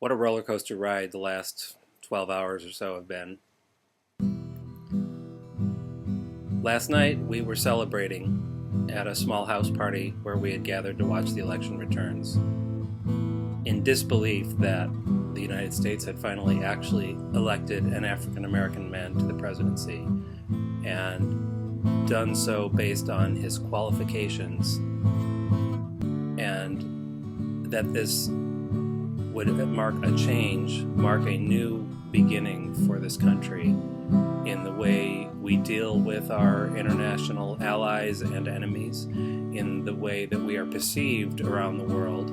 What a roller coaster ride the last 12 hours or so have been. Last night we were celebrating at a small house party where we had gathered to watch the election returns, in disbelief that the United States had finally actually elected an African-American man to the presidency, and done so based on his qualifications, and that this would mark a change, mark a new beginning for this country in the way we deal with our international allies and enemies, in the way that we are perceived around the world,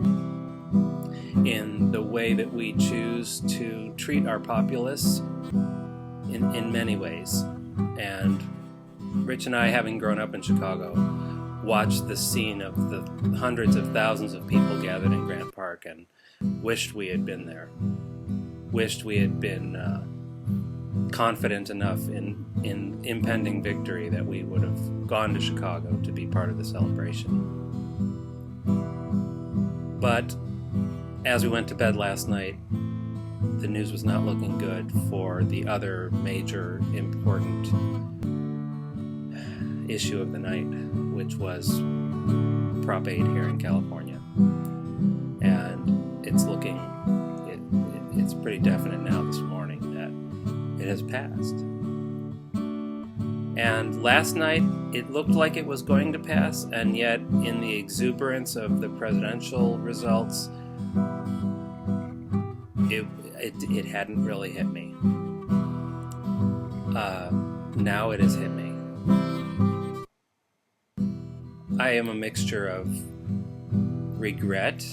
in the way that we choose to treat our populace in many ways. And Rich and I, having grown up in Chicago, watched the scene of the hundreds of thousands of people gathered in Grant Park and wished we had been there, wished we had been confident enough in impending victory that we would have gone to Chicago to be part of the celebration. But as we went to bed last night, the news was not looking good for the other major important issue of the night, which was Prop 8 here in California. And it's pretty definite now this morning that it has passed. And last night it looked like it was going to pass, and yet in the exuberance of the presidential results, it hadn't really hit me. Now it has hit me. I am a mixture of regret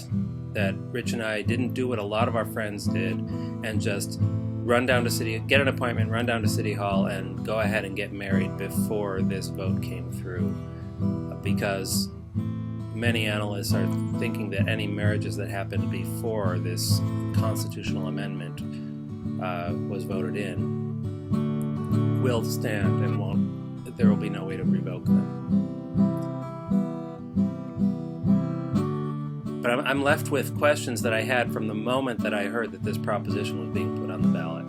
that Rich and I didn't do what a lot of our friends did and just get an appointment, run down to City Hall, and go ahead and get married before this vote came through. Because many analysts are thinking that any marriages that happened before this constitutional amendment was voted in will stand and there will be no way to revoke them. But I'm left with questions that I had from the moment that I heard that this proposition was being put on the ballot.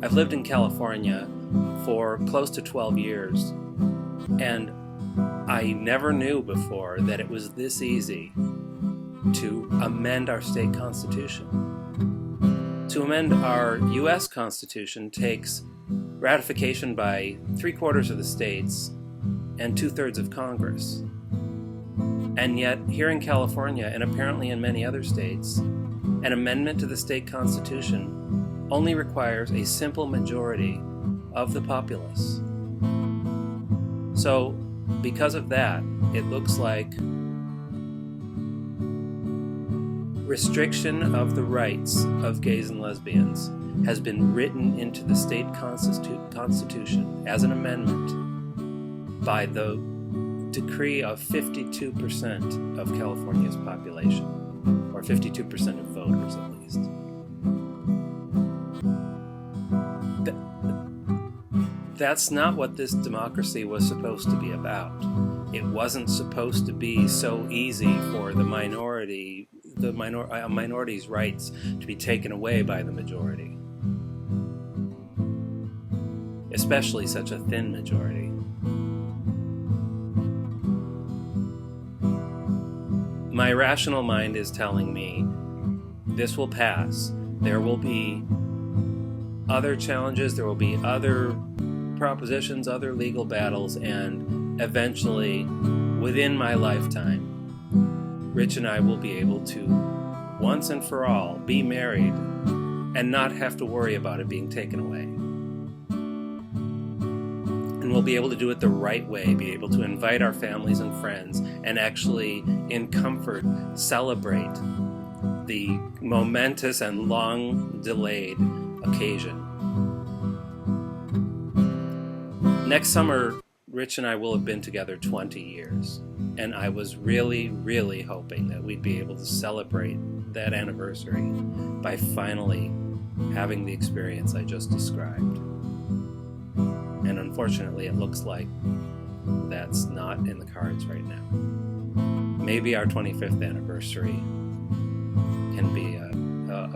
I've lived in California for close to 12 years, and I never knew before that it was this easy to amend our state constitution. To amend our U.S. Constitution takes ratification by 3/4 of the states and 2/3 of Congress. And yet, here in California, and apparently in many other states, an amendment to the state constitution only requires a simple majority of the populace. So, because of that, it looks like restriction of the rights of gays and lesbians has been written into the state constitution as an amendment by the decree of 52% of California's population, or 52% of voters at least. That's not what this democracy was supposed to be about. It wasn't supposed to be so easy for the minority's rights to be taken away by the majority, especially such a thin majority. My rational mind is telling me this will pass. There will be other challenges, there will be other propositions, other legal battles, and eventually, within my lifetime, Rich and I will be able to, once and for all, be married and not have to worry about it being taken away. And we'll be able to do it the right way, be able to invite our families and friends and actually, in comfort, celebrate the momentous and long-delayed occasion. Next summer, Rich and I will have been together 20 years, and I was really, really hoping that we'd be able to celebrate that anniversary by finally having the experience I just described. And unfortunately, it looks like that's not in the cards right now. Maybe our 25th anniversary can be a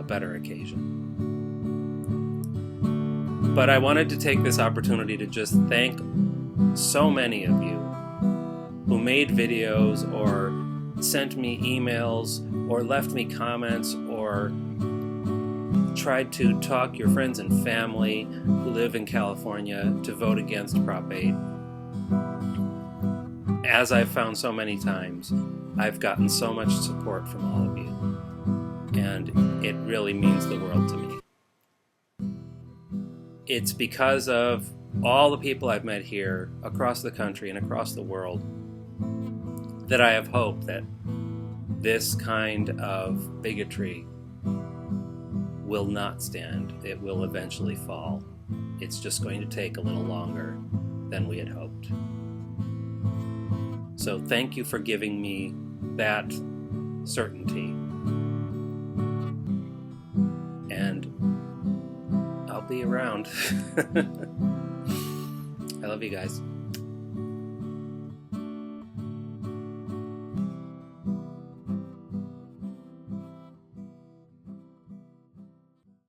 a better occasion. But I wanted to take this opportunity to just thank so many of you who made videos or sent me emails or left me comments or tried to talk your friends and family who live in California to vote against Prop 8. As I've found so many times, I've gotten so much support from all of you, and it really means the world to me. It's because of all the people I've met here across the country and across the world that I have hope that this kind of bigotry will not stand. It will eventually fall. It's just going to take a little longer than we had hoped. So thank you for giving me that certainty. And I'll be around. I love you guys.